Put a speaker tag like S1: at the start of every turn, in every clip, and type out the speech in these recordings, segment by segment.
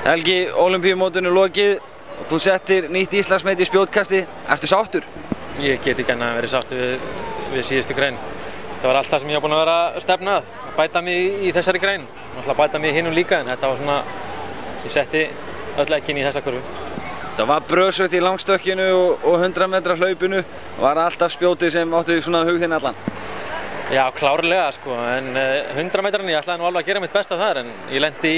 S1: Helgi, Ólympíumótinu lokið og þú settir nýtt Íslandsmet í spjótkasti. Ertu sáttur?
S2: Ég get ekki annað að vera sáttur við síðustu grein. Það var allt það sem ég var búinn að vera að stefna að bæta mig í þessari grein. Náttúrulega bæta mig í hinum líka, en þetta var svona, ég setti öll ekkin í þessa kurvu.
S1: Það var bröðsögt í langstökkinu og 100 metra hlaupinu. Var alltaf spjótið sem áttu svona hug þinn allan?
S2: Já, klárlega sko, en 100 metran, ég ætlaði nú alveg að gera mitt besta þar, en ég lendi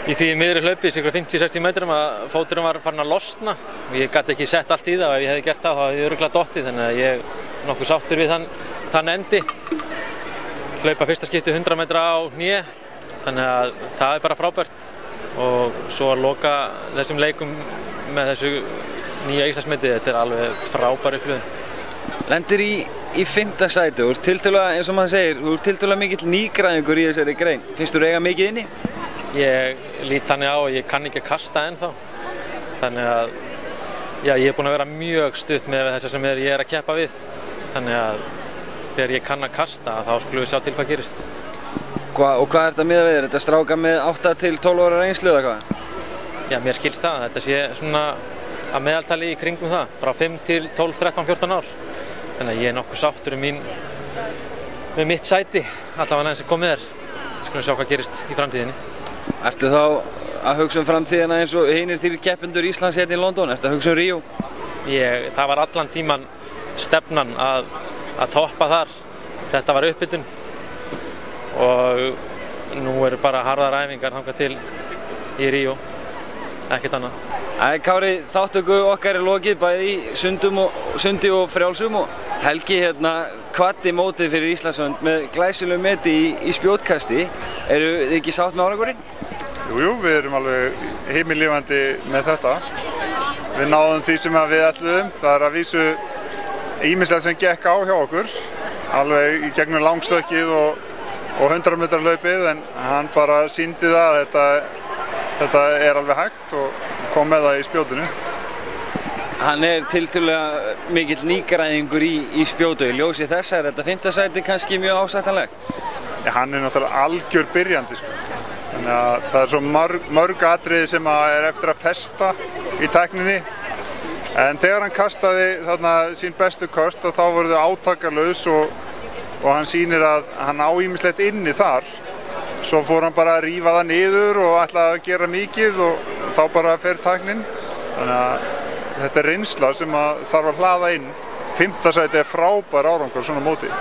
S2: í því miðri hlaupi, cirka 50-60 metrum, að fóturinn var farin að losna og ég gat ekki sett allt í það, og ef ég hefði gert það þá hefði ég örugglega dottið, þannig að ég er nokkuð sáttur við þann endi. Hlaupa fyrsta skipti 100 metra á hné, þannig að það er bara frábært, og svo að loka þessum leikum með þessu nýja Íslandsmeti, þetta er alveg frábær upplifun.
S1: Lendir í 5. sæti, þú ert tiltölulega, eins og maður segir, þú ert tiltölulega mikill nýgræðingur í þessari grein. Finnst þú eiga mikið inni?
S2: Ég lít þannig á og ég kann ekki að kasta ennþá. Þannig að já, ég er búinn að vera mjög stutt með þessa sem ég er að keppa við. Þannig að þegar ég kann að kasta, þá skulum við sjá til hvað gerist.
S1: Og hvað er þetta miðað við? Er þetta stráka með 8 til 12 ára reynslu eða hvað?
S2: Já, mér skilst það. Þetta sé svona að meðaltali í kringum það, frá 5 til 12, 13, 14 ár. Þannig að ég er nokkuð sáttur með mitt sæti, allavega sem komið er. Við skulum sjá hvað gerist í framtíðinni.
S1: Ertu þá að hugsa framtíðina eins og hinir þrír keppendur Íslands hérna í London? Ertu að hugsa Ríó?
S2: Það var allan tíman stefnan að toppa þar. Þetta var uppbytun og nú eru bara harðar æfingar þangað til í Ríó, ekkert annað.
S1: Kári, þáttöku okkar er lokið bæði í sundi og frjálsum, og Helgi hérna kvaddi mótið fyrir Íslandshönd með glæsilegu meti í spjótkasti. Eru þið ekki sátt með árangurinn?
S3: Jú, við erum alveg himinlifandi með þetta. Við náðum því sem við ætluðum. Það er að vísu ýmislegt sem gekk á hjá okkur, alveg í gegnum langstökkið og 100 metra hlaupið, en hann bara sýndi það að þetta er alveg hægt og kom með það í spjótinu.
S1: Hann er tiltölulega mikill nýgræðingur í spjótu. Í ljósi þess er þetta 5. sæti kannski mjög ásættanleg.
S3: Ja, hann er náttúrulega algjör byrjandi sko. Þannig að það er svo mörg atriði sem er eftir að festa í tækninni. En þegar hann kastaði þarna sín bestu köst, þá voru þau átakalaus og hann sýnir að hann á ýmislegt inni þar. Svo fór hann bara að rífa það niður og ætlaði að gera mikið, og þá bara fer tæknin. Þannig að þetta er reynsla sem þarf að hlaða inn. 5. sæti er frábær árangur svona móti.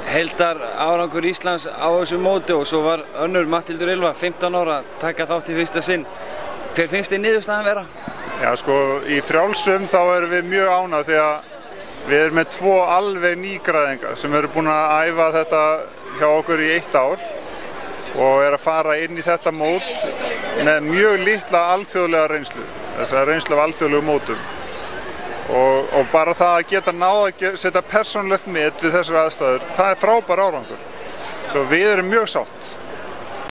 S1: Heildar árangur Íslands á þessu móti, og svo var önnur Matthildur Ylva, 15 ára, að taka þátt í fyrsta sinn. Hver finnst þið niðurstaðan vera?
S3: Já sko, í frjálsum þá erum við mjög ánægð, því að við erum með 2 alveg nýgræðinga sem eru búin að æfa þetta hjá okkur í 1 ár og er að fara inn í þetta mót með mjög litla alþjóðlega reynslu, þessa reynslu af alþjóðlegu mótum. Og bara það að geta náða að setja persónulegt met við þessar aðstæður, það er frábær árangur. Svo við erum mjög sátt.